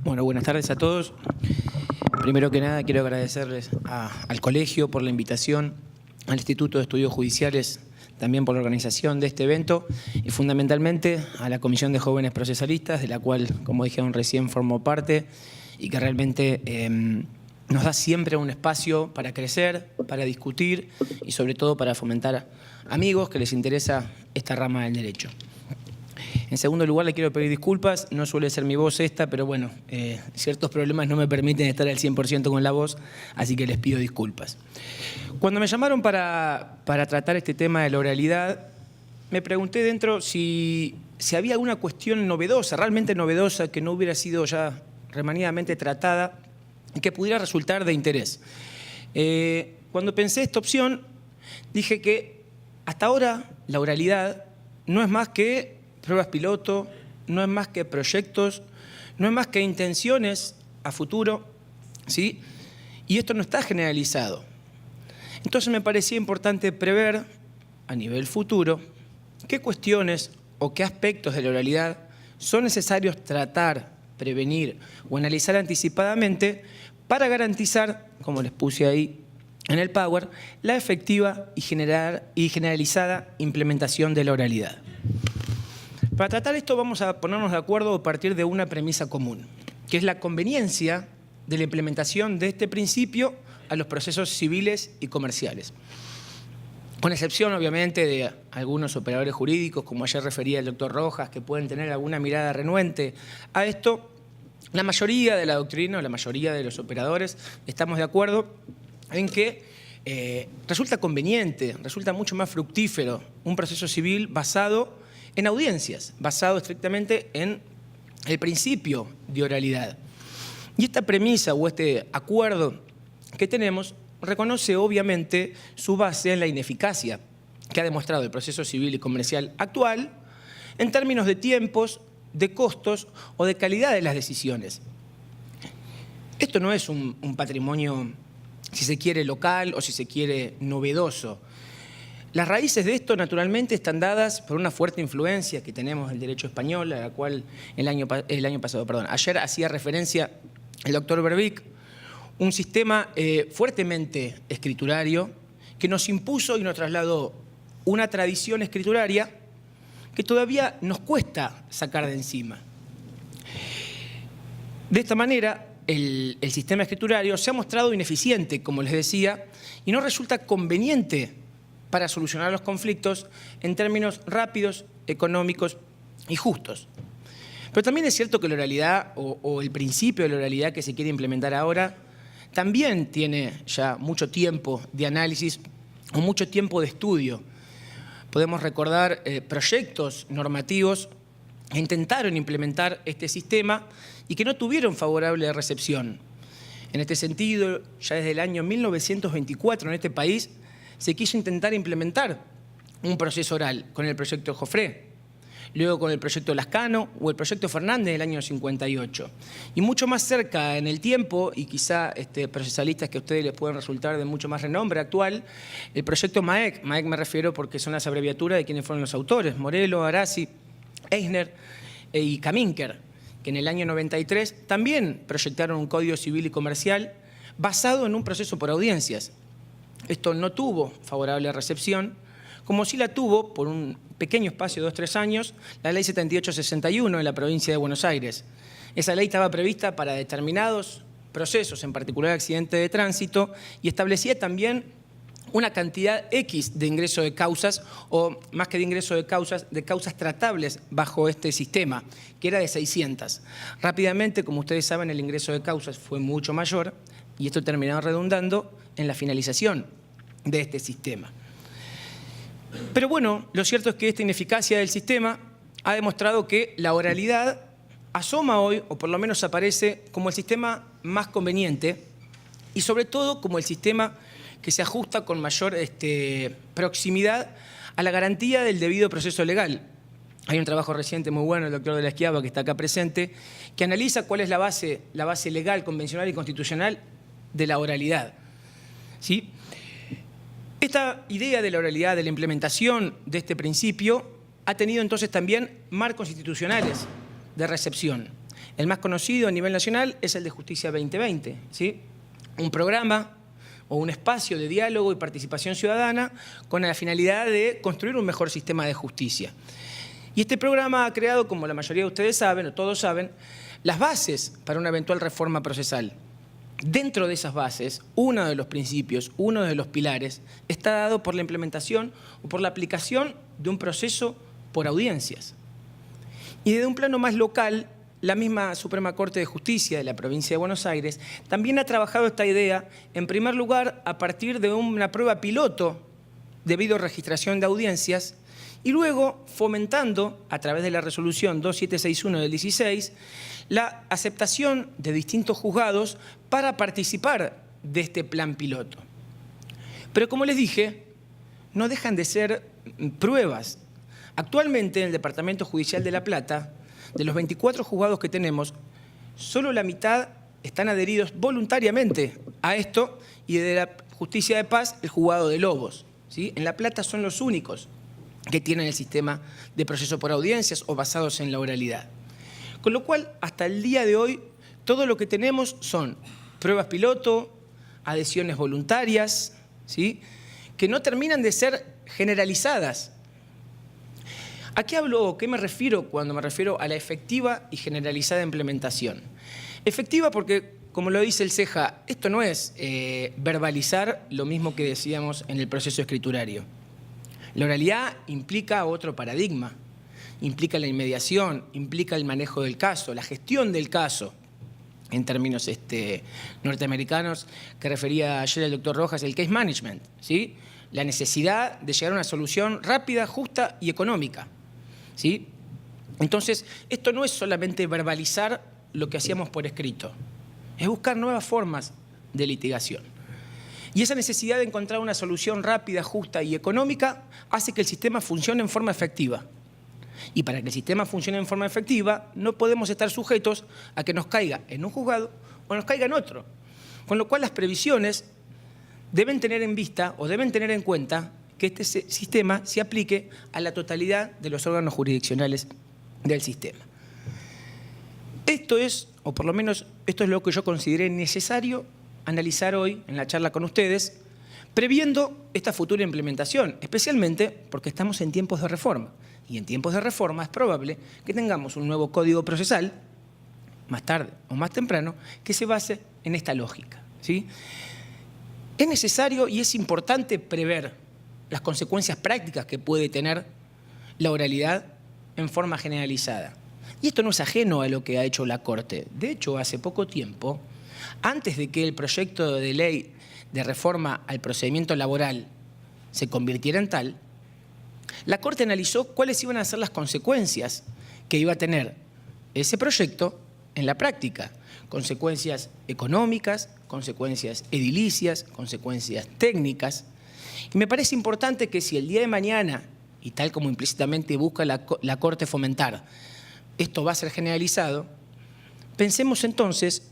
Bueno, buenas tardes a todos. Primero que nada, quiero agradecerles al colegio por la invitación, al Instituto de Estudios Judiciales también por la organización de este evento y fundamentalmente a la Comisión de Jóvenes Procesalistas, de la cual, como dijeron recién, formo parte y que realmente nos da siempre un espacio para crecer, para discutir y sobre todo para fomentar amigos que les interesa esta rama del derecho. En segundo lugar, le quiero pedir disculpas, no suele ser mi voz esta, pero bueno, ciertos problemas no me permiten estar al 100% con la voz, así que les pido disculpas. Cuando me llamaron para tratar este tema de la oralidad, me pregunté dentro si había alguna cuestión novedosa, realmente novedosa, que no hubiera sido ya remanidamente tratada y que pudiera resultar de interés. Cuando pensé esta opción, dije que hasta ahora la oralidad no es más que pruebas piloto, no es más que proyectos, no es más que intenciones a futuro, ¿sí? Y esto no está generalizado. Entonces me parecía importante prever a nivel futuro qué cuestiones o qué aspectos de la oralidad son necesarios tratar, prevenir o analizar anticipadamente para garantizar, como les puse ahí en el Power, la efectiva y generalizada implementación de la oralidad. Para tratar esto vamos a ponernos de acuerdo a partir de una premisa común, que es la conveniencia de la implementación de este principio a los procesos civiles y comerciales. Con excepción, obviamente, de algunos operadores jurídicos, como ayer refería el doctor Rojas, que pueden tener alguna mirada renuente a esto, la mayoría de la doctrina, la mayoría de los operadores, estamos de acuerdo en que resulta conveniente, resulta mucho más fructífero un proceso civil basado en audiencias, basado estrictamente en el principio de oralidad. Y esta premisa o este acuerdo que tenemos reconoce obviamente su base en la ineficacia que ha demostrado el proceso civil y comercial actual en términos de tiempos, de costos o de calidad de las decisiones. Esto no es un patrimonio, si se quiere, local o si se quiere, novedoso. Las raíces de esto, naturalmente, están dadas por una fuerte influencia que tenemos del derecho español, a la cual ayer hacía referencia el doctor Berbic, un sistema fuertemente escriturario que nos impuso y nos trasladó una tradición escrituraria que todavía nos cuesta sacar de encima. De esta manera, el sistema escriturario se ha mostrado ineficiente, como les decía, y no resulta conveniente para solucionar los conflictos en términos rápidos, económicos y justos. Pero también es cierto que la oralidad o el principio de la oralidad que se quiere implementar ahora también tiene ya mucho tiempo de análisis o mucho tiempo de estudio. Podemos recordar proyectos normativos que intentaron implementar este sistema y que no tuvieron favorable recepción. En este sentido, ya desde el año 1924 en este país se quiso intentar implementar un proceso oral con el proyecto Jofré, luego con el proyecto Lascano o el proyecto Fernández del año 58. Y mucho más cerca en el tiempo, y quizá procesalistas que a ustedes les pueden resultar de mucho más renombre actual, el proyecto MAEC. MAEC me refiero porque son las abreviaturas de quienes fueron los autores, Morelo, Arasi, Eisner y Kaminker, que en el año 93 también proyectaron un código civil y comercial basado en un proceso por audiencias. Esto no tuvo favorable recepción, como sí la tuvo por un pequeño espacio de 2 o 3 años, la Ley 7861 en la provincia de Buenos Aires. Esa ley estaba prevista para determinados procesos, en particular accidentes de tránsito, y establecía también una cantidad X de ingreso de causas, o más que de ingreso de causas tratables bajo este sistema, que era de 600. Rápidamente, como ustedes saben, el ingreso de causas fue mucho mayor, y esto terminó redundando en la finalización de este sistema. Pero bueno, lo cierto es que esta ineficacia del sistema ha demostrado que la oralidad asoma hoy, o por lo menos aparece, como el sistema más conveniente y sobre todo como el sistema que se ajusta con mayor proximidad a la garantía del debido proceso legal. Hay un trabajo reciente muy bueno del doctor de la Esquiava, que está acá presente, que analiza cuál es la base legal, convencional y constitucional de la oralidad, ¿sí? Esta idea de la oralidad, de la implementación de este principio, ha tenido entonces también marcos institucionales de recepción. El más conocido a nivel nacional es el de Justicia 2020, ¿sí? Un programa o un espacio de diálogo y participación ciudadana con la finalidad de construir un mejor sistema de justicia. Y este programa ha creado, como la mayoría de ustedes saben, o todos saben, las bases para una eventual reforma procesal. Dentro de esas bases, uno de los principios, uno de los pilares, está dado por la implementación o por la aplicación de un proceso por audiencias. Y desde un plano más local, la misma Suprema Corte de Justicia de la provincia de Buenos Aires también ha trabajado esta idea, en primer lugar, a partir de una prueba piloto de videoregistración de audiencias y luego fomentando, a través de la resolución 2761 del 16, la aceptación de distintos juzgados para participar de este plan piloto. Pero como les dije, no dejan de ser pruebas. Actualmente en el Departamento Judicial de La Plata, de los 24 juzgados que tenemos, solo la mitad están adheridos voluntariamente a esto y de la Justicia de Paz, el juzgado de Lobos, ¿sí? En La Plata son los únicos que tienen el sistema de proceso por audiencias o basados en la oralidad. Con lo cual, hasta el día de hoy, todo lo que tenemos son pruebas piloto, adhesiones voluntarias, ¿sí? Que no terminan de ser generalizadas. ¿A qué hablo o qué me refiero cuando me refiero a la efectiva y generalizada implementación? Efectiva porque, como lo dice el CEJA, esto no es verbalizar lo mismo que decíamos en el proceso escriturario. La oralidad implica otro paradigma, implica la inmediación, implica el manejo del caso, la gestión del caso, en términos norteamericanos que refería ayer el doctor Rojas, el case management, ¿sí? La necesidad de llegar a una solución rápida, justa y económica, ¿sí? Entonces, esto no es solamente verbalizar lo que hacíamos por escrito, es buscar nuevas formas de litigación. Y esa necesidad de encontrar una solución rápida, justa y económica hace que el sistema funcione en forma efectiva. Y para que el sistema funcione en forma efectiva, no podemos estar sujetos a que nos caiga en un juzgado o nos caiga en otro. Con lo cual las previsiones deben tener en vista o deben tener en cuenta que este sistema se aplique a la totalidad de los órganos jurisdiccionales del sistema. Esto es, o por lo menos esto es lo que yo consideré necesario analizar hoy en la charla con ustedes, previendo esta futura implementación, especialmente porque estamos en tiempos de reforma. Y en tiempos de reforma es probable que tengamos un nuevo código procesal, más tarde o más temprano, que se base en esta lógica, ¿sí? Es necesario y es importante prever las consecuencias prácticas que puede tener la oralidad en forma generalizada. Y esto no es ajeno a lo que ha hecho la Corte. De hecho, hace poco tiempo, antes de que el proyecto de ley de reforma al procedimiento laboral se convirtiera en tal, la Corte analizó cuáles iban a ser las consecuencias que iba a tener ese proyecto en la práctica. Consecuencias económicas, consecuencias edilicias, consecuencias técnicas. Y me parece importante que si el día de mañana, y tal como implícitamente busca la Corte fomentar, esto va a ser generalizado, pensemos entonces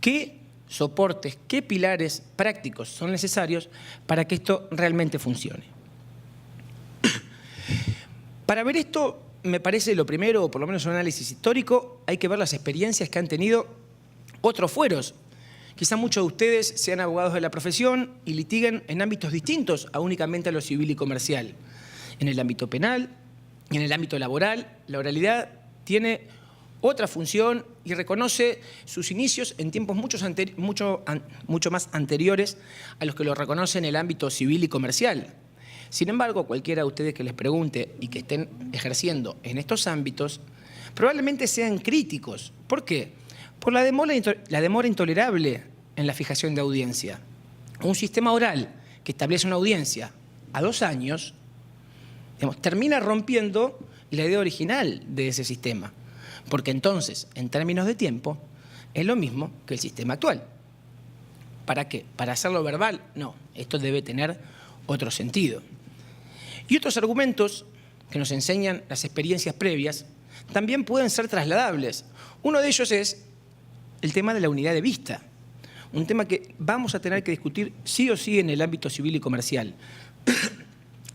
qué soportes, qué pilares prácticos son necesarios para que esto realmente funcione. Para ver esto, me parece lo primero, o por lo menos un análisis histórico, hay que ver las experiencias que han tenido otros fueros. Quizá muchos de ustedes sean abogados de la profesión y litiguen en ámbitos distintos a únicamente a lo civil y comercial. En el ámbito penal y en el ámbito laboral, la oralidad tiene otra función y reconoce sus inicios en tiempos mucho más anteriores a los que lo reconoce en el ámbito civil y comercial. Sin embargo, cualquiera de ustedes que les pregunte y que estén ejerciendo en estos ámbitos, probablemente sean críticos. ¿Por qué? Por la demora intolerable en la fijación de audiencia. Un sistema oral que establece una audiencia a 2 años, digamos, termina rompiendo la idea original de ese sistema. Porque entonces, en términos de tiempo, es lo mismo que el sistema actual. ¿Para qué? ¿Para hacerlo verbal? No, esto debe tener otro sentido. Y otros argumentos que nos enseñan las experiencias previas también pueden ser trasladables. Uno de ellos es el tema de la unidad de vista, un tema que vamos a tener que discutir sí o sí en el ámbito civil y comercial.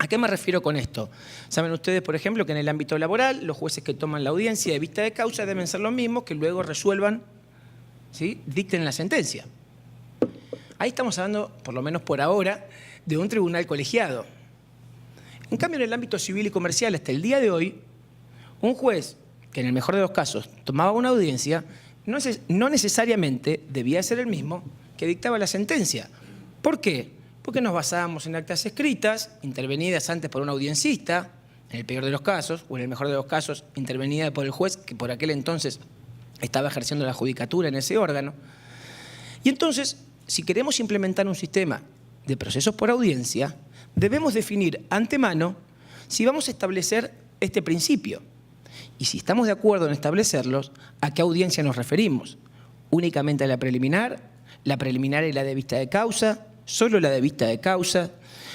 ¿A qué qué me refiero con esto? Saben ustedes, por ejemplo, que en el ámbito laboral los jueces que toman la audiencia de vista de causa deben ser los mismos que luego resuelvan, ¿sí?, dicten la sentencia. Ahí estamos hablando, por lo menos por ahora, de un tribunal colegiado. En cambio, en el ámbito civil y comercial, hasta el día de hoy, un juez que en el mejor de los casos tomaba una audiencia, no necesariamente debía ser el mismo que dictaba la sentencia. ¿Por qué? Porque nos basábamos en actas escritas, intervenidas antes por un audiencista, en el peor de los casos, o en el mejor de los casos, intervenida por el juez que por aquel entonces estaba ejerciendo la judicatura en ese órgano. Y entonces, si queremos implementar un sistema de procesos por audiencia, debemos definir antemano si vamos a establecer este principio. Y si estamos de acuerdo en establecerlos, ¿a qué audiencia nos referimos? ¿Únicamente a la preliminar y la de vista de causa? ¿Solo la de vista de causa?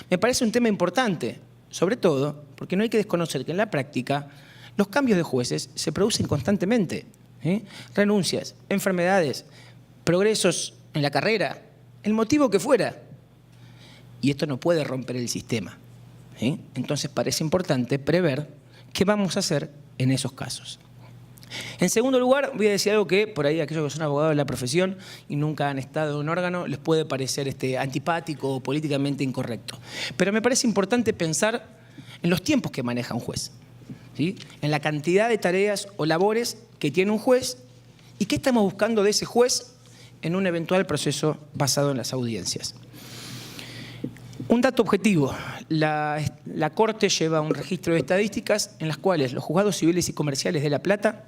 Me parece un tema importante, sobre todo porque no hay que desconocer que en la práctica los cambios de jueces se producen constantemente. Renuncias, enfermedades, progresos en la carrera, el motivo que fuera. Y esto no puede romper el sistema. Entonces parece importante prever qué vamos a hacer en esos casos. En segundo lugar, voy a decir algo que por ahí aquellos que son abogados de la profesión y nunca han estado en un órgano les puede parecer antipático o políticamente incorrecto. Pero me parece importante pensar en los tiempos que maneja un juez, ¿sí?, en la cantidad de tareas o labores que tiene un juez y qué estamos buscando de ese juez en un eventual proceso basado en las audiencias. Un dato objetivo, la Corte lleva un registro de estadísticas en las cuales los juzgados civiles y comerciales de La Plata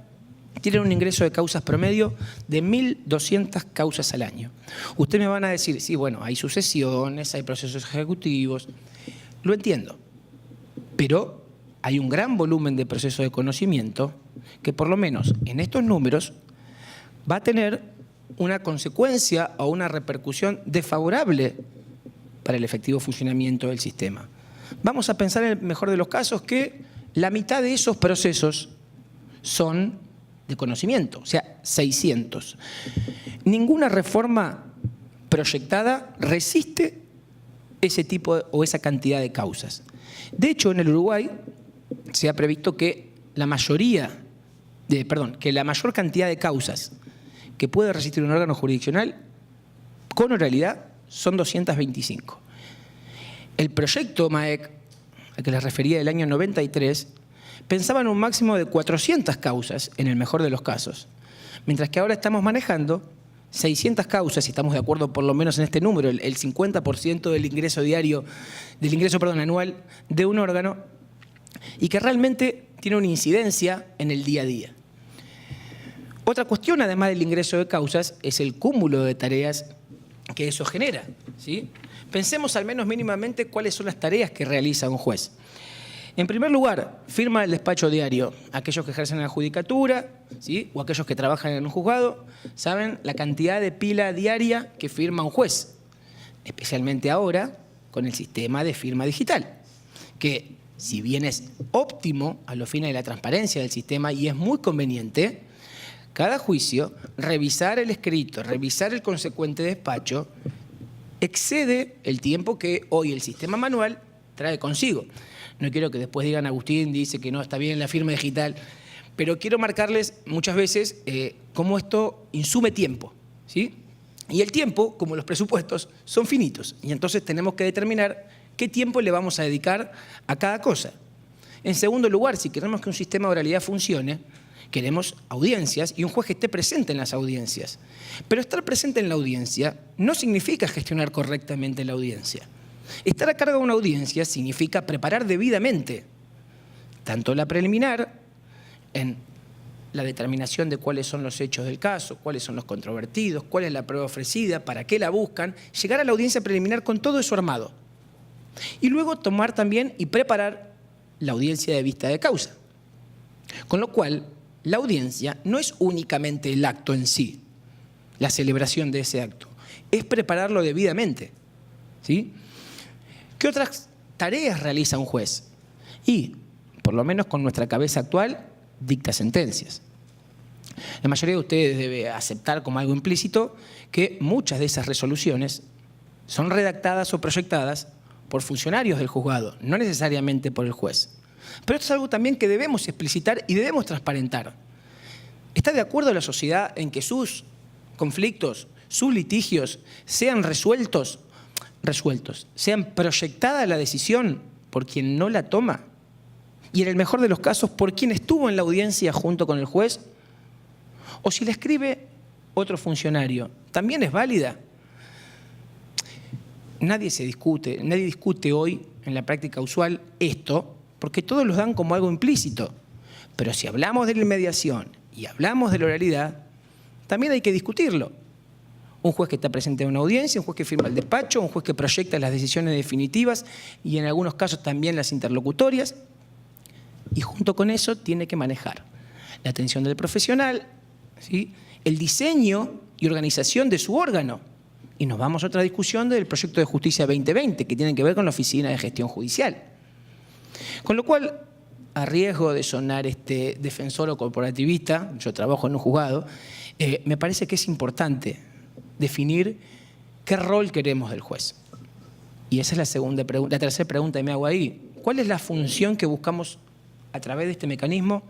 tienen un ingreso de causas promedio de 1.200 causas al año. Ustedes me van a decir, sí, bueno, hay sucesiones, hay procesos ejecutivos, lo entiendo, pero hay un gran volumen de procesos de conocimiento que por lo menos en estos números va a tener una consecuencia o una repercusión desfavorable para el efectivo funcionamiento del sistema. Vamos a pensar en el mejor de los casos que la mitad de esos procesos son de conocimiento, o sea, 600. Ninguna reforma proyectada resiste ese tipo o esa cantidad de causas. De hecho, en el Uruguay se ha previsto que la mayor cantidad de causas que puede resistir un órgano jurisdiccional con oralidad son 225. El proyecto MAEC, al que les refería del año 93, pensaba en un máximo de 400 causas en el mejor de los casos, mientras que ahora estamos manejando 600 causas, y estamos de acuerdo por lo menos en este número, el 50% del ingreso anual de un órgano, y que realmente tiene una incidencia en el día a día. Otra cuestión, además del ingreso de causas, es el cúmulo de tareas que eso genera, ¿sí? Pensemos al menos mínimamente cuáles son las tareas que realiza un juez. En primer lugar, firma el despacho diario. Aquellos que ejercen en la judicatura, ¿sí?, o aquellos que trabajan en un juzgado, saben la cantidad de pila diaria que firma un juez, especialmente ahora con el sistema de firma digital, que si bien es óptimo a los fines de la transparencia del sistema y es muy conveniente, cada juicio, revisar el escrito, revisar el consecuente despacho, excede el tiempo que hoy el sistema manual trae consigo. No quiero que después digan Agustín dice que no está bien la firma digital, pero quiero marcarles muchas veces cómo esto insume tiempo, ¿sí? Y el tiempo, como los presupuestos, son finitos. Y entonces tenemos que determinar qué tiempo le vamos a dedicar a cada cosa. En segundo lugar, si queremos que un sistema de oralidad funcione, queremos audiencias y un juez que esté presente en las audiencias. Pero estar presente en la audiencia no significa gestionar correctamente la audiencia. Estar a cargo de una audiencia significa preparar debidamente tanto la preliminar, en la determinación de cuáles son los hechos del caso, cuáles son los controvertidos, cuál es la prueba ofrecida, para qué la buscan, llegar a la audiencia preliminar con todo eso armado. Y luego tomar también y preparar la audiencia de vista de causa. Con lo cual, la audiencia no es únicamente el acto en sí, la celebración de ese acto, es prepararlo debidamente, ¿sí? ¿Qué otras tareas realiza un juez? Y, por lo menos con nuestra cabeza actual, dicta sentencias. La mayoría de ustedes debe aceptar como algo implícito que muchas de esas resoluciones son redactadas o proyectadas por funcionarios del juzgado, no necesariamente por el juez. Pero esto es algo también que debemos explicitar y debemos transparentar. ¿Está de acuerdo la sociedad en que sus conflictos, sus litigios sean resueltos, sean proyectada la decisión por quien no la toma? Y en el mejor de los casos, por quien estuvo en la audiencia junto con el juez. O si la escribe otro funcionario, ¿también es válida? Nadie discute hoy en la práctica usual esto, porque todos los dan como algo implícito. Pero si hablamos de la inmediación y hablamos de la oralidad, también hay que discutirlo. Un juez que está presente en una audiencia, un juez que firma el despacho, un juez que proyecta las decisiones definitivas y en algunos casos también las interlocutorias. Y junto con eso tiene que manejar la atención del profesional, ¿sí?, el diseño y organización de su órgano. Y nos vamos a otra discusión del proyecto de Justicia 2020, que tiene que ver con la Oficina de Gestión Judicial. Con lo cual, a riesgo de sonar defensor o corporativista, yo trabajo en un juzgado, me parece que es importante definir qué rol queremos del juez. Y esa es la tercera pregunta que me hago ahí. ¿Cuál es la función que buscamos a través de este mecanismo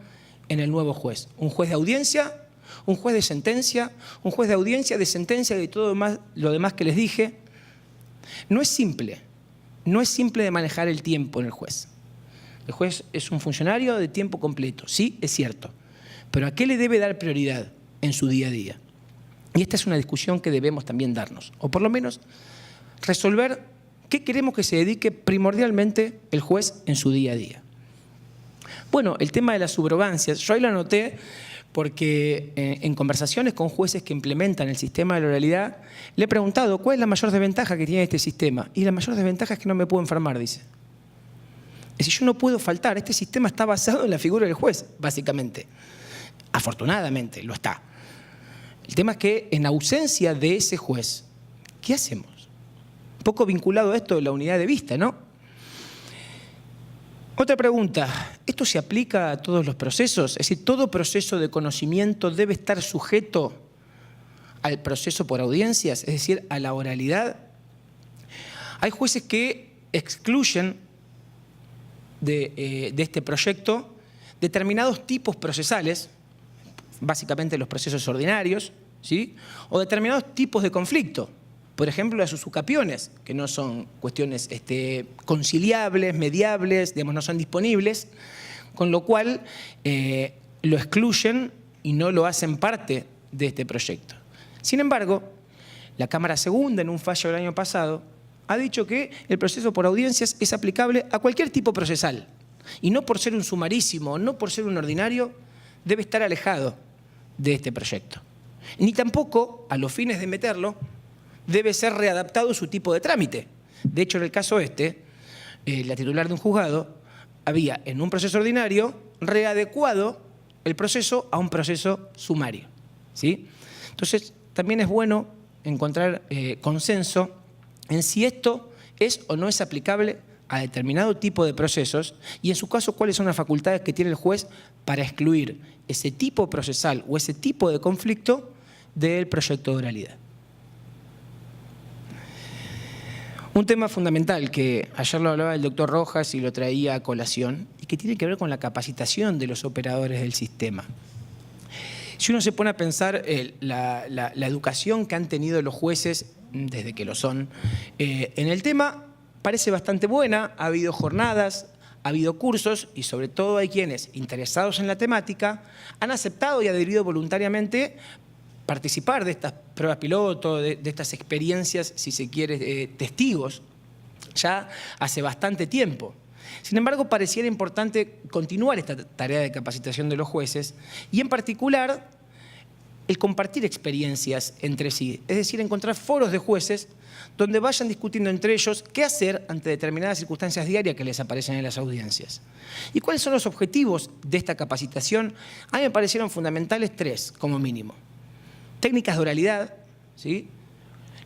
en el nuevo juez? ¿Un juez de audiencia? ¿Un juez de sentencia? ¿Un juez de audiencia, de sentencia y de todo lo demás que les dije? No es simple de manejar el tiempo en el juez. El juez es un funcionario de tiempo completo, sí, es cierto. Pero ¿a qué le debe dar prioridad en su día a día? Y esta es una discusión que debemos también darnos, o por lo menos resolver qué queremos que se dedique primordialmente el juez en su día a día. Bueno, el tema de las subrogancias, yo ahí lo anoté porque en conversaciones con jueces que implementan el sistema de la oralidad, le he preguntado cuál es la mayor desventaja que tiene este sistema. Y la mayor desventaja es que no me puedo enfermar, dice. Es decir, yo no puedo faltar, este sistema está basado en la figura del juez, básicamente. Afortunadamente, lo está. El tema es que en ausencia de ese juez, ¿qué hacemos? Un poco vinculado a esto de la unidad de vista, ¿no? Otra pregunta, ¿esto se aplica a todos los procesos? Es decir, ¿todo proceso de conocimiento debe estar sujeto al proceso por audiencias, es decir, a la oralidad? Hay jueces que excluyen de este proyecto determinados tipos procesales, básicamente los procesos ordinarios, ¿sí?, o determinados tipos de conflicto. Por ejemplo, las usucapiones, que no son cuestiones conciliables, mediables, digamos, no son disponibles, con lo cual lo excluyen y no lo hacen parte de este proyecto. Sin embargo, la Cámara Segunda, en un fallo del año pasado, ha dicho que el proceso por audiencias es aplicable a cualquier tipo procesal. Y no por ser un sumarísimo, no por ser un ordinario, debe estar alejado de este proyecto. Ni tampoco, a los fines de meterlo, debe ser readaptado su tipo de trámite. De hecho, en el caso la titular de un juzgado había, en un proceso ordinario, readecuado el proceso a un proceso sumario, ¿sí? Entonces, también es bueno encontrar consenso en si esto es o no es aplicable a determinado tipo de procesos y, en su caso, cuáles son las facultades que tiene el juez para excluir ese tipo procesal o ese tipo de conflicto del proyecto de oralidad. Un tema fundamental que ayer lo hablaba el doctor Rojas y lo traía a colación y que tiene que ver con la capacitación de los operadores del sistema. Si uno se pone a pensar la educación que han tenido los jueces desde que lo son en el tema, parece bastante buena. Ha habido jornadas, ha habido cursos y sobre todo hay quienes, interesados en la temática, han aceptado y adherido voluntariamente participar de estas pruebas piloto, de estas experiencias, si se quiere, testigos, ya hace bastante tiempo. Sin embargo, pareciera importante continuar esta tarea de capacitación de los jueces y, en particular, el compartir experiencias entre sí. Es decir, encontrar foros de jueces donde vayan discutiendo entre ellos qué hacer ante determinadas circunstancias diarias que les aparecen en las audiencias. ¿Y cuáles son los objetivos de esta capacitación? A mí me parecieron fundamentales 3, como mínimo. Técnicas de oralidad, ¿sí?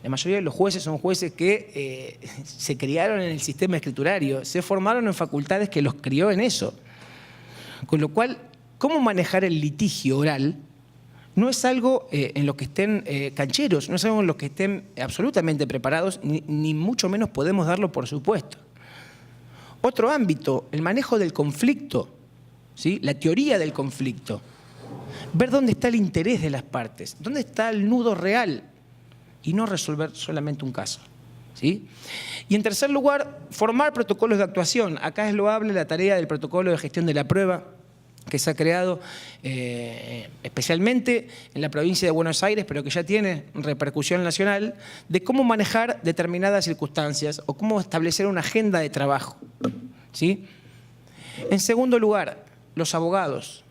La mayoría de los jueces son jueces que se criaron en el sistema escriturario, se formaron en facultades que los crió en eso. Con lo cual, cómo manejar el litigio oral no es algo en lo que estén cancheros, no es algo en lo que estén absolutamente preparados, ni mucho menos podemos darlo por supuesto. Otro ámbito, el manejo del conflicto, ¿sí? La teoría del conflicto. Ver dónde está el interés de las partes, dónde está el nudo real y no resolver solamente un caso, ¿sí? Y en tercer lugar, formar protocolos de actuación. Acá es loable la tarea del protocolo de gestión de la prueba que se ha creado especialmente en la provincia de Buenos Aires, pero que ya tiene repercusión nacional, de cómo manejar determinadas circunstancias o cómo establecer una agenda de trabajo, ¿sí? En segundo lugar, los abogados.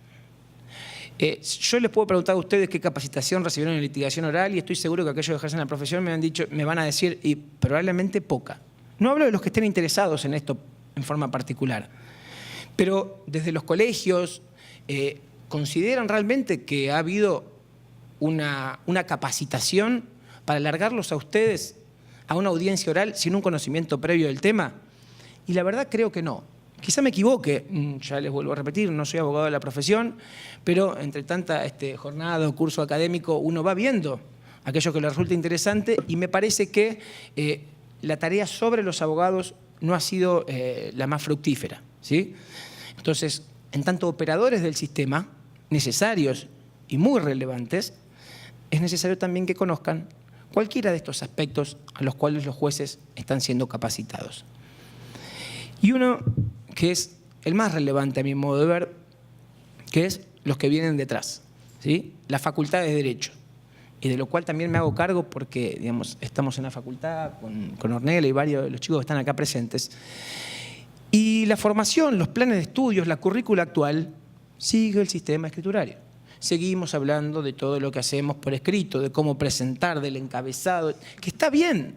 Yo les puedo preguntar a ustedes qué capacitación recibieron en litigación oral y estoy seguro que aquellos que ejercen la profesión me van a decir, y probablemente poca. No hablo de los que estén interesados en esto en forma particular, pero desde los colegios, ¿consideran realmente que ha habido una capacitación para alargarlos a ustedes a una audiencia oral sin un conocimiento previo del tema? Y la verdad creo que no. Quizá me equivoque, ya les vuelvo a repetir, no soy abogado de la profesión, pero entre tanta jornada o curso académico uno va viendo aquello que le resulta interesante y me parece que la tarea sobre los abogados no ha sido la más fructífera, ¿sí? Entonces, en tanto operadores del sistema, necesarios y muy relevantes, es necesario también que conozcan cualquiera de estos aspectos a los cuales los jueces están siendo capacitados. Y uno que es el más relevante a mi modo de ver, que es los que vienen detrás, ¿sí? La facultad de Derecho, y de lo cual también me hago cargo porque, digamos, estamos en la facultad con Ornella y varios de los chicos que están acá presentes. Y la formación, los planes de estudios, la currícula actual, sigue el sistema escriturario. Seguimos hablando de todo lo que hacemos por escrito, de cómo presentar, del encabezado, que está bien,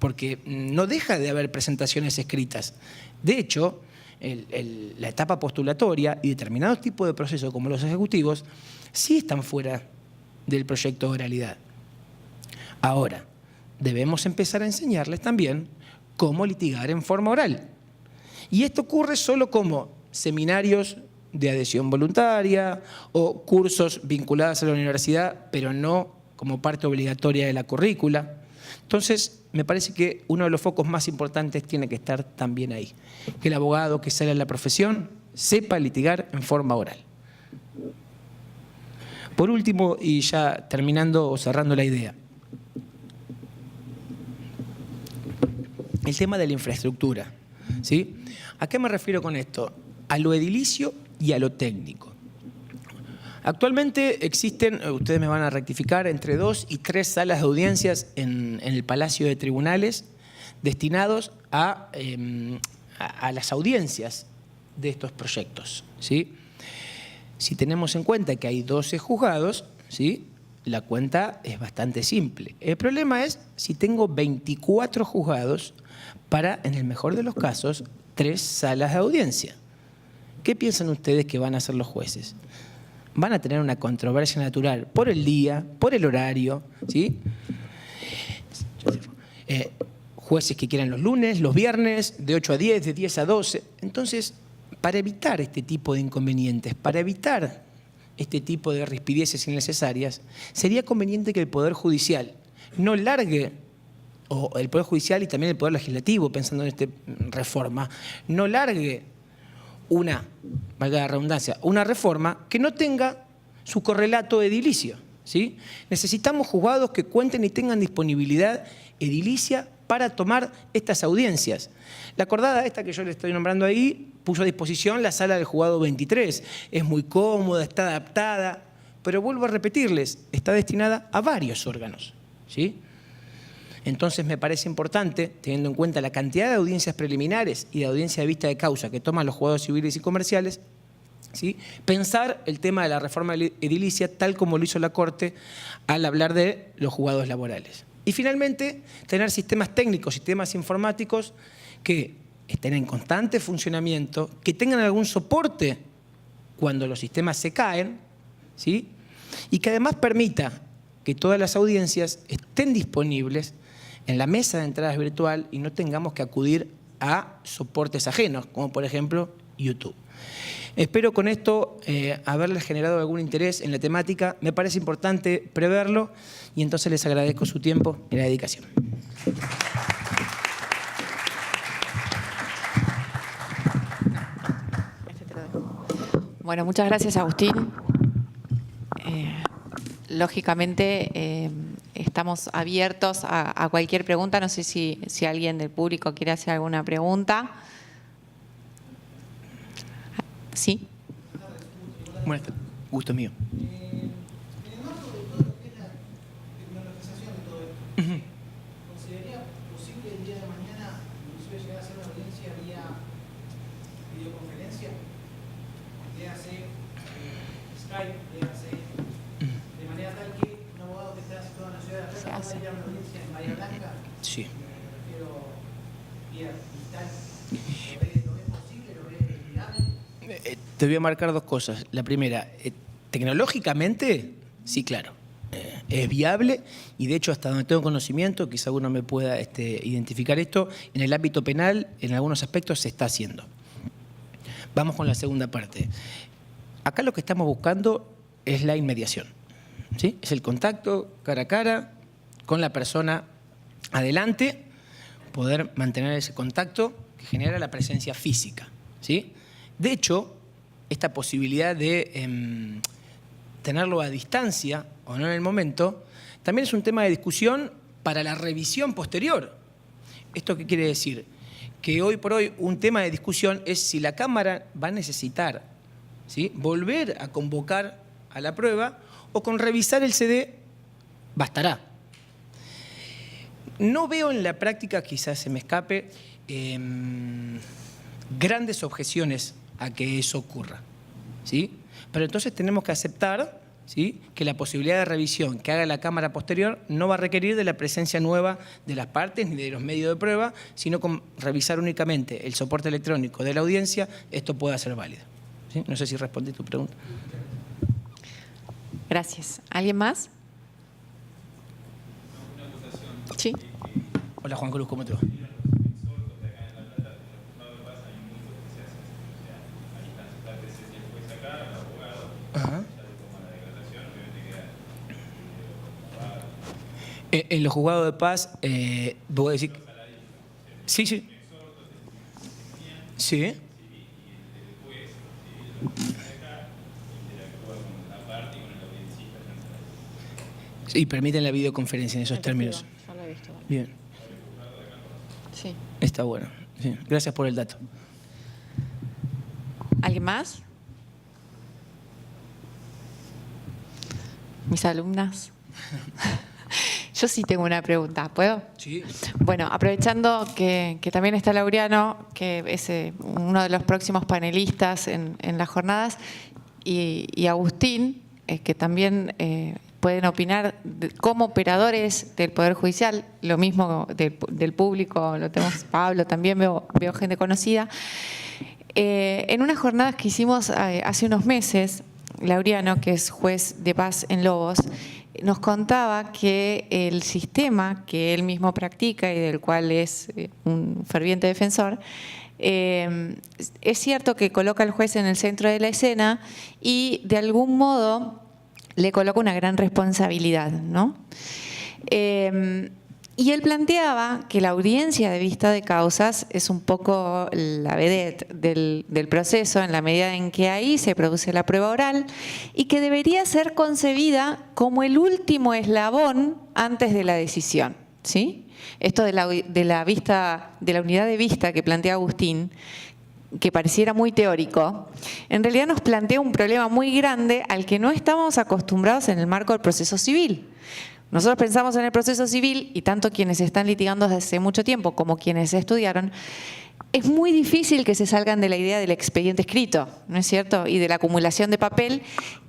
porque no deja de haber presentaciones escritas. De hecho, la etapa postulatoria y determinados tipos de procesos, como los ejecutivos, sí están fuera del proyecto de oralidad. Ahora, debemos empezar a enseñarles también cómo litigar en forma oral. Y esto ocurre solo como seminarios de adhesión voluntaria o cursos vinculados a la universidad, pero no como parte obligatoria de la currícula. Entonces, me parece que uno de los focos más importantes tiene que estar también ahí. Que el abogado que sale a la profesión sepa litigar en forma oral. Por último, y ya terminando o cerrando la idea, el tema de la infraestructura, ¿sí? ¿A qué me refiero con esto? A lo edilicio y a lo técnico. Actualmente existen, ustedes me van a rectificar, entre 2 y 3 salas de audiencias en el Palacio de Tribunales destinados a las audiencias de estos proyectos, ¿sí? Si tenemos en cuenta que hay 12 juzgados, ¿sí?, la cuenta es bastante simple. El problema es si tengo 24 juzgados para, en el mejor de los casos, 3 salas de audiencia. ¿Qué piensan ustedes que van a hacer los jueces? Van a tener una controversia natural por el día, por el horario, ¿sí? Jueces que quieran los lunes, los viernes, de 8 a 10, de 10 a 12. Entonces, para evitar este tipo de inconvenientes, para evitar este tipo de rispideces innecesarias, sería conveniente que el Poder Judicial no largue, o el Poder Judicial y también el Poder Legislativo, pensando en esta reforma, no largue una, valga la redundancia, una reforma que no tenga su correlato edilicio, ¿sí? Necesitamos juzgados que cuenten y tengan disponibilidad edilicia para tomar estas audiencias. La acordada esta que yo le estoy nombrando ahí puso a disposición la sala del juzgado 23. Es muy cómoda, está adaptada, pero vuelvo a repetirles, está destinada a varios órganos, ¿sí? Entonces me parece importante, teniendo en cuenta la cantidad de audiencias preliminares y de audiencia de vista de causa que toman los juzgados civiles y comerciales, ¿sí?, pensar el tema de la reforma edilicia tal como lo hizo la Corte al hablar de los juzgados laborales. Y finalmente, tener sistemas técnicos, sistemas informáticos que estén en constante funcionamiento, que tengan algún soporte cuando los sistemas se caen, ¿sí?, y que además permita que todas las audiencias estén disponibles en la mesa de entradas virtual y no tengamos que acudir a soportes ajenos, como por ejemplo YouTube. Espero con esto haberles generado algún interés en la temática. Me parece importante preverlo y entonces les agradezco su tiempo y la dedicación. Bueno, muchas gracias, Agustín. Lógicamente, estamos abiertos a cualquier pregunta. No sé si alguien del público quiere hacer alguna pregunta. ¿Sí? Bueno, gusto mío. ¿Consideraría posible el día de mañana inclusive llegar a hacer una audiencia vía videoconferencia? Léase Skype, léase de manera tal que un abogado que está situado en la ciudad de La Plata pueda ir a una audiencia en Bahía Blanca. Sí. Me refiero vía digital. ¿Lo ves posible? ¿Lo ves viable? Te voy a marcar dos cosas. La primera, tecnológicamente, sí, claro. Es viable y de hecho hasta donde tengo conocimiento, quizá uno me pueda identificar esto, en el ámbito penal en algunos aspectos se está haciendo. Vamos con la segunda parte. Acá lo que estamos buscando es la inmediación, ¿sí? Es el contacto cara a cara con la persona adelante, poder mantener ese contacto que genera la presencia física, ¿sí? De hecho, esta posibilidad de tenerlo a distancia o no en el momento, también es un tema de discusión para la revisión posterior. ¿Esto qué quiere decir? Que hoy por hoy un tema de discusión es si la Cámara va a necesitar, ¿sí?, volver a convocar a la prueba o con revisar el CD bastará. No veo en la práctica, quizás se me escape, grandes objeciones a que eso ocurra, ¿sí? Pero entonces tenemos que aceptar, ¿sí?, que la posibilidad de revisión que haga la Cámara posterior no va a requerir de la presencia nueva de las partes ni de los medios de prueba, sino con revisar únicamente el soporte electrónico de la audiencia, esto pueda ser válido, ¿sí? No sé si respondí tu pregunta. Gracias. ¿Alguien más? Sí. Hola Juan Cruz, ¿cómo te va? Ajá. En los juzgados de paz, voy a decir... Sí, sí. Sí. Y permiten la videoconferencia en esos términos. Yo lo he visto. Bien. Sí. Está bueno. Sí. Gracias por el dato. ¿Alguien más? Mis alumnas. Yo sí tengo una pregunta, ¿puedo? Sí. Bueno, aprovechando que también está Laureano, que es uno de los próximos panelistas en las jornadas, y Agustín, que también pueden opinar como operadores del Poder Judicial, lo mismo del público, lo tenemos Pablo, también veo gente conocida. En unas jornadas que hicimos hace unos meses, Laureano, que es juez de paz en Lobos, nos contaba que el sistema que él mismo practica y del cual es un ferviente defensor, es cierto que coloca al juez en el centro de la escena y de algún modo le coloca una gran responsabilidad, ¿no? Y él planteaba que la audiencia de vista de causas es un poco la vedette del proceso, en la medida en que ahí se produce la prueba oral, y que debería ser concebida como el último eslabón antes de la decisión, ¿sí? Esto de la unidad de vista que plantea Agustín, que pareciera muy teórico, en realidad nos plantea un problema muy grande al que no estamos acostumbrados en el marco del proceso civil. Nosotros pensamos en el proceso civil, y tanto quienes están litigando desde hace mucho tiempo como quienes estudiaron, es muy difícil que se salgan de la idea del expediente escrito, ¿no es cierto? Y de la acumulación de papel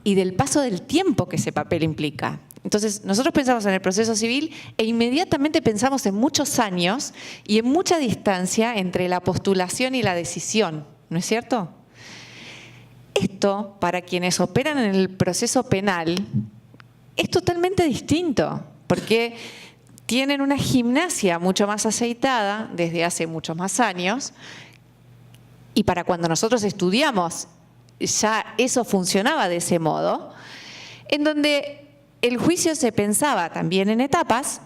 y del paso del tiempo que ese papel implica. Entonces, nosotros pensamos en el proceso civil e inmediatamente pensamos en muchos años y en mucha distancia entre la postulación y la decisión, ¿no es cierto? Esto, para quienes operan en el proceso penal, es totalmente distinto, porque tienen una gimnasia mucho más aceitada desde hace muchos más años, y para cuando nosotros estudiamos ya eso funcionaba de ese modo, en donde el juicio se pensaba también en etapas,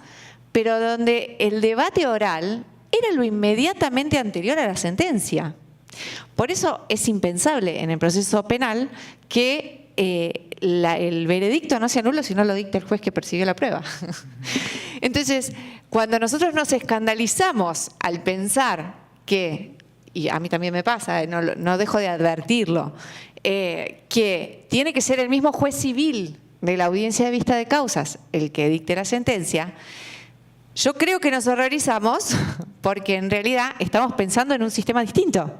pero donde el debate oral era lo inmediatamente anterior a la sentencia. Por eso es impensable en el proceso penal que el veredicto no sea nulo si no lo dicta el juez que persiguió la prueba. Entonces, cuando nosotros nos escandalizamos al pensar que, y a mí también me pasa, no dejo de advertirlo, que tiene que ser el mismo juez civil de la audiencia de vista de causas el que dicte la sentencia, yo creo que nos horrorizamos porque en realidad estamos pensando en un sistema distinto.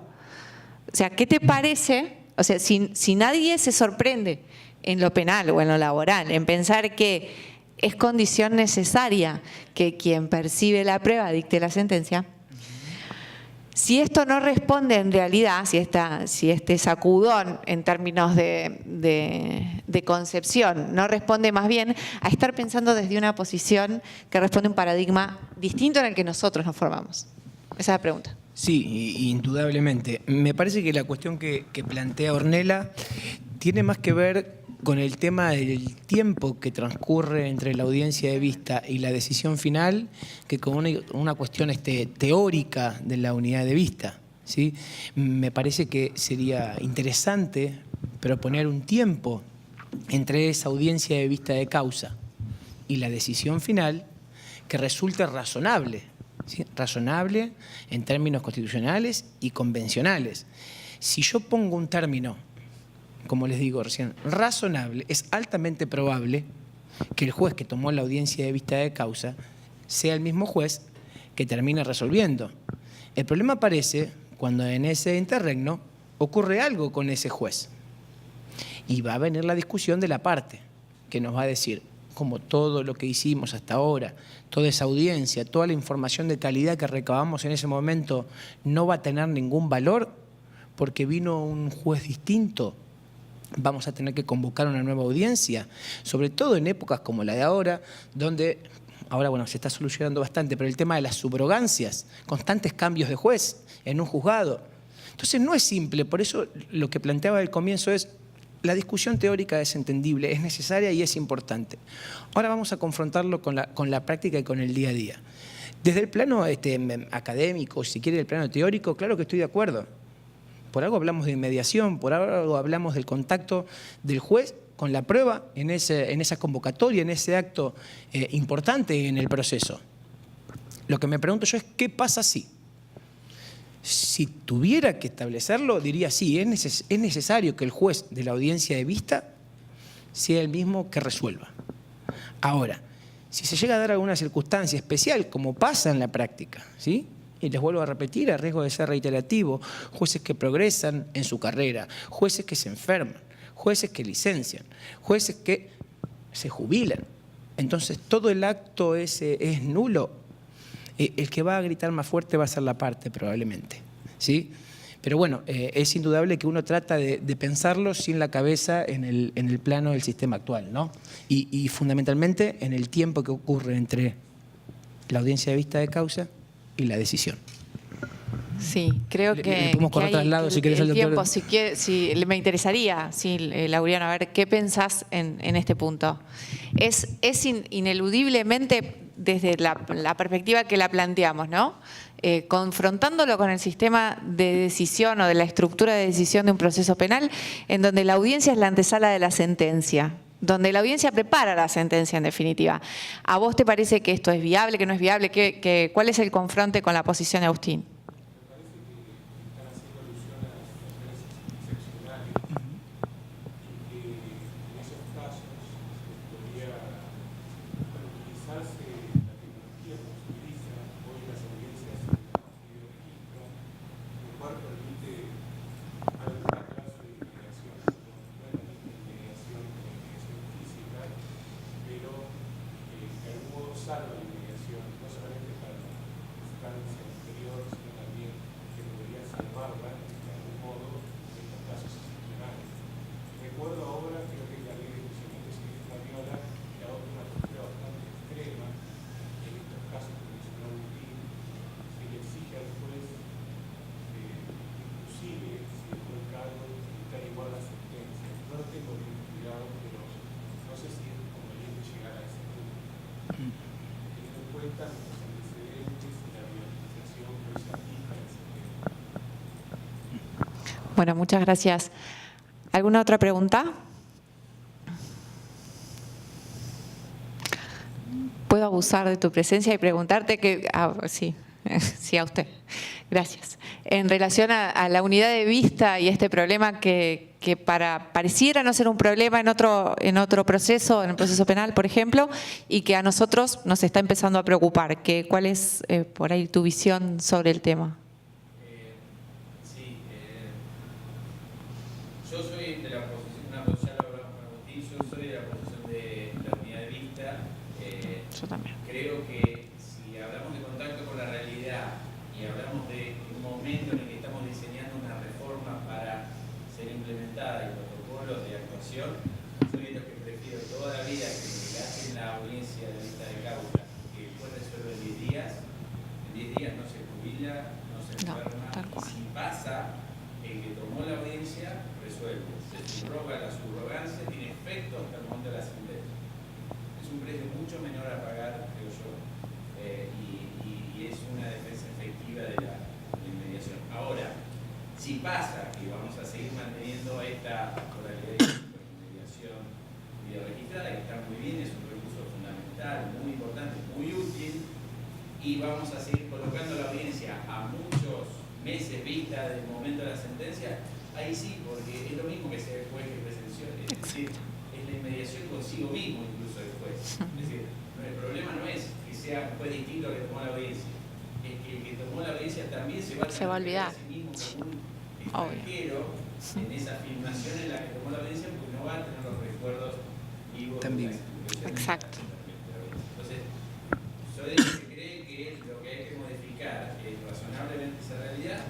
O sea, ¿qué te parece? O sea, si nadie se sorprende en lo penal o en lo laboral en pensar que es condición necesaria que quien percibe la prueba dicte la sentencia, si esto no responde en realidad, si este sacudón en términos de concepción no responde más bien a estar pensando desde una posición que responde a un paradigma distinto en el que nosotros nos formamos. Esa es la pregunta. Sí, indudablemente. Me parece que la cuestión que plantea Ornella tiene más que ver con el tema del tiempo que transcurre entre la audiencia de vista y la decisión final que con una cuestión teórica de la unidad de vista, ¿sí? Me parece que sería interesante proponer un tiempo entre esa audiencia de vista de causa y la decisión final que resulte razonable, ¿sí? Razonable en términos constitucionales y convencionales. Si yo pongo un término, como les digo recién, razonable, es altamente probable que el juez que tomó la audiencia de vista de causa sea el mismo juez que termine resolviendo. El problema aparece cuando en ese interregno ocurre algo con ese juez. Y va a venir la discusión de la parte, que nos va a decir, como todo lo que hicimos hasta ahora, toda esa audiencia, toda la información de calidad que recabamos en ese momento no va a tener ningún valor porque vino un juez distinto. Vamos a tener que convocar una nueva audiencia, sobre todo en épocas como la de ahora, donde ahora bueno, se está solucionando bastante, pero el tema de las subrogancias, constantes cambios de juez en un juzgado. Entonces no es simple, por eso lo que planteaba al comienzo es, la discusión teórica es entendible, es necesaria y es importante. Ahora vamos a confrontarlo con la práctica y con el día a día. Desde el plano académico, si quiere el plano teórico, claro que estoy de acuerdo. Por algo hablamos de inmediación, por algo hablamos del contacto del juez con la prueba en esa convocatoria, en ese acto importante en el proceso. Lo que me pregunto yo es, ¿qué pasa si? Si tuviera que establecerlo, diría sí, es necesario que el juez de la audiencia de vista sea el mismo que resuelva. Ahora, si se llega a dar alguna circunstancia especial, como pasa en la práctica, ¿sí? Y les vuelvo a repetir, a riesgo de ser reiterativo, jueces que progresan en su carrera, jueces que se enferman, jueces que licencian, jueces que se jubilan. Entonces, todo el acto ese es nulo. El que va a gritar más fuerte va a ser la parte, probablemente, ¿sí? Pero bueno, es indudable que uno trata de pensarlo sin la cabeza en el plano del sistema actual, ¿no? Y fundamentalmente en el tiempo que ocurre entre la audiencia de vista de causa y la decisión. Sí, creo que podemos correr traslado, si querés, el el tiempo, doctor. si me interesaría, sí, Laureano, a ver, ¿qué pensás en este punto? Es ineludiblemente desde la perspectiva que la planteamos, ¿no? Confrontándolo con el sistema de decisión o de la estructura de decisión de un proceso penal, en donde la audiencia es la antesala de la sentencia, donde la audiencia prepara la sentencia en definitiva. ¿A vos te parece que esto es viable, que no es viable? ¿Cuál es el confronte con la posición de Agustín? salva la inmigración, no solamente para la instancia anterior, sino Bueno, muchas gracias. ¿Alguna otra pregunta? ¿Puedo abusar de tu presencia y preguntarte que... sí, sí, a usted. Gracias. En relación a la unidad de vista y este problema que pareciera no ser un problema en otro proceso, en el proceso penal, por ejemplo, y que a nosotros nos está empezando a preocupar. ¿Cuál es por ahí tu visión sobre el tema? Yo soy de la posición, ya lo hablamos con Agustín, yo soy de la posición de la unidad de vista. Yo también. Creo que si hablamos de contacto con la realidad y hablamos de un momento en el que estamos diseñando una reforma para ser implementada y protocolos de actuación, soy de los que prefiero toda la vida que me hacen la audiencia de vista de causa, que después resuelve en 10 días. En 10 días no se jubila, no se enferma. Tal cual. Si pasa, el que tomó la audiencia resuelve. Se subroga, la subrogancia tiene efecto hasta el momento de la sentencia. Es un precio mucho menor a pagar, creo yo, y es una defensa efectiva de la inmediación. Ahora, si pasa que vamos a seguir manteniendo esta modalidad de inmediación videoregistrada, que está muy bien, es un recurso fundamental, muy importante, muy útil, y vamos a seguir colocando la audiencia a muchos meses vista del momento de la sentencia, ahí sí, porque es lo mismo que sea el juez que presenció, es decir, es la inmediación consigo mismo incluso del juez. Es decir, el problema no es que sea un juez distinto al que tomó la audiencia, es que el que tomó la audiencia también se va a olvidar a sí mismo como un extranjero en esa filmación en la que tomó la audiencia, porque no va a tener los recuerdos vivos también. Exacto. Entonces, soy de los que cree que lo que hay que modificar es razonablemente esa realidad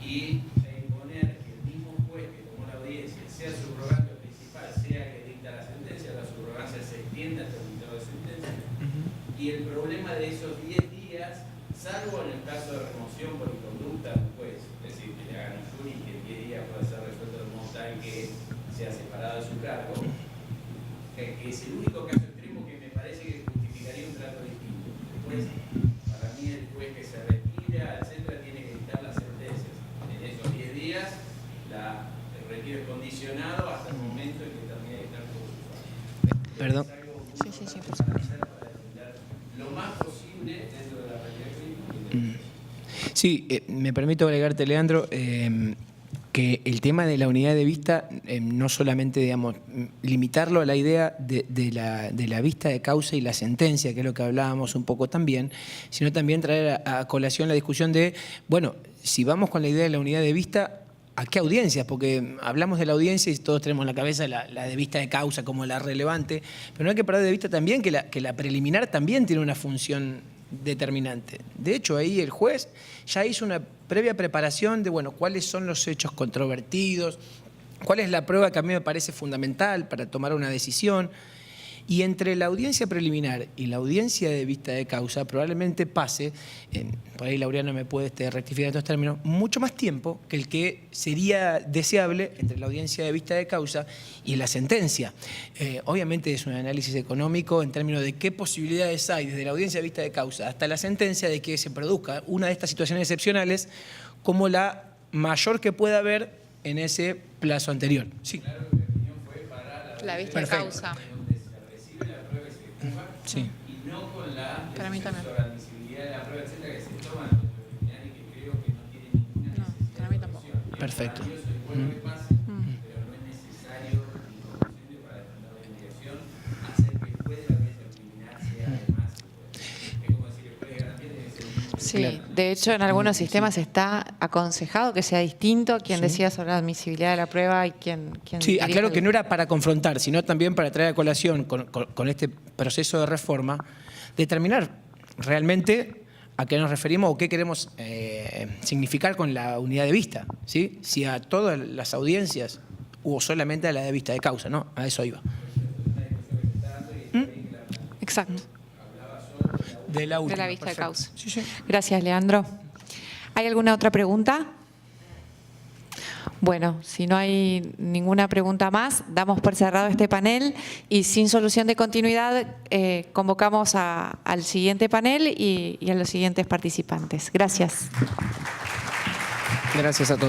y imponer que el mismo juez que tomó la audiencia sea subrogante principal, sea que dicta la sentencia, la subrogancia se extienda hasta el dictado de sentencia. Y el problema de esos 10 días, salvo en el caso de remoción por inconducta de un juez, es decir, que le hagan un jury y que en 10 días pueda ser resuelto de modo tal que sea separado de su cargo, que es el único caso extremo que me parece que justificaría un trato distinto. Después, para mí el juez que se retira, etcétera, tiene que dictar las sentencias. En esos 10 días, el retiro es condicionado hasta el momento en que termine de dictar todo su fallo. Perdón. Sí, por supuesto. Para defender lo más posible dentro de la realidad clínica. Sí, me permito agregarte, Leandro, que el tema de la unidad de vista, no solamente, digamos, limitarlo a la idea de la vista de causa y la sentencia, que es lo que hablábamos un poco también, sino también traer a colación la discusión de, bueno, si vamos con la idea de la unidad de vista, ¿a qué audiencias? Porque hablamos de la audiencia y todos tenemos en la cabeza la de vista de causa como la relevante, pero no hay que perder de vista también que la preliminar también tiene una función determinante. De hecho, ahí el juez ya hizo una previa preparación de, bueno, cuáles son los hechos controvertidos, cuál es la prueba que a mí me parece fundamental para tomar una decisión. Y entre la audiencia preliminar y la audiencia de vista de causa probablemente pase, por ahí Laureano me puede rectificar estos términos, mucho más tiempo que el que sería deseable entre la audiencia de vista de causa y la sentencia. Obviamente es un análisis económico en términos de qué posibilidades hay desde la audiencia de vista de causa hasta la sentencia de que se produzca una de estas situaciones excepcionales como la mayor que pueda haber en ese plazo anterior. Sí. Claro que mi opinión fue para la vista de causa. Sí. Y no con la Para mí también. sobre la admisibilidad de la prueba, etcétera, que se toman en el preliminar y que creo que no tiene ninguna necesidad para mí de tampoco. corrección. Perfecto. Es bueno que pase, pero no es necesario ni conociente para defender la investigación hacer que el juez de la audiencia preliminar sea además el juez. Es como decir, el juez de garantía tiene que ser el mismo. Sí, Claro. de hecho en algunos sistemas está aconsejado que sea distinto quien decida sobre la admisibilidad de la prueba y quien Sí, dirige aclaro que el- no era para confrontar, sino también para traer a colación con este proceso de reforma, determinar realmente a qué nos referimos o qué queremos significar con la unidad de vista, ¿sí? Si a todas las audiencias o solamente a la de vista de causa, ¿no? A eso iba. Exacto, De la última, de la vista de perfecto. causa. Sí, sí. Gracias, Leandro. ¿Hay alguna otra pregunta? Bueno, si no hay ninguna pregunta más, damos por cerrado este panel y sin solución de continuidad convocamos al siguiente panel y a los siguientes participantes. Gracias. Gracias a todos.